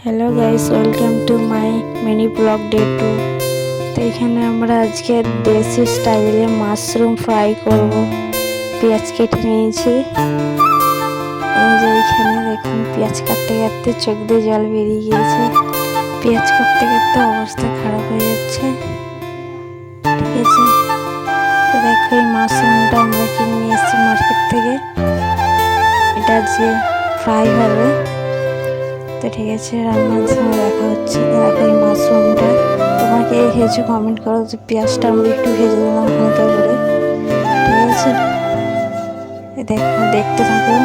Hello guys, welcome to my mini blog day 2। তো এখানে আমরা আজকে দেশি স্টাইলে মাশরুম ফ্রাই করব। পেঁয়াজ কেটে নিয়েছি। এই যে এখানে দেখুন, পেঁয়াজ কাটতে কাটতে চোখ দিয়ে জল বেরিয়ে গিয়েছে। পেঁয়াজ কাটতে কাটতে অবস্থা খারাপ হয়ে যাচ্ছে। ঠিক আছে, তো দেখো এই মাশরুমটা আমরা কিনে নিয়ে এসেছি মার্কেট থেকে। এটা আজকে ফ্রাই হবে। তো ঠিক আছে, রান্নার সময় দেখা হচ্ছে। দেখো এই মাশরুমটা, তোমাকে খেয়েছো কমেন্ট করো যে পেঁয়াজটা আমরা একটু ভেজে দিলাম হালকা করে। ঠিক আছে, দেখো দেখতে থাকো।